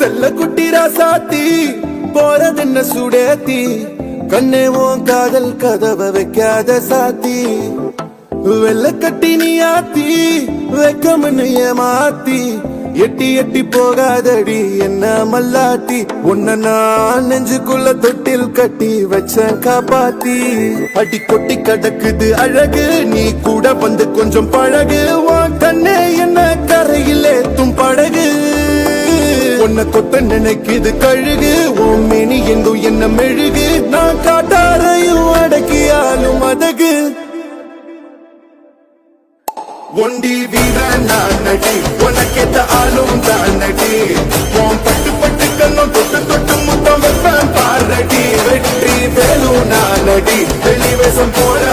செல்ல குட்டி ராசாத்தி போறதென்ன சுடேத்தி கண்ணே உன் காதல் கதவை வைக்காத சாத்தி வெள்ள கட்டி நீ ஆத்தி வெக்கம்னு ஏமாத்தி எட்டி எட்டி போகாதடி என்ன மல்லாட்டி உன்ன நான் நெஞ்சுக்குள்ள தொட்டில் கட்டி வச்ச காப்பாத்தி அடி கொட்டி கடக்குது அழகு நீ கூட வந்து கொஞ்சம் பழகு உன் கண்ணே என்ன கரையில் ஏத்தும் படகு உன்னை கொத்த நினைக்குது கழுகு உன் மேனி எங்கும் என்ன மெழுகு நான் காட்டாரையும் அடக்கியாலும் அதகு ஒண்டி வீரன் நான் நடி உனக்கேத்த ஆளும் தான் நடி உன் பட்டு பட்டு கண்ணும் தொட்டு தொட்டு முத்தம் வைப்பேன் பாரடி வெற்றி வேலும் நான் நடி வெளிவேசம் போற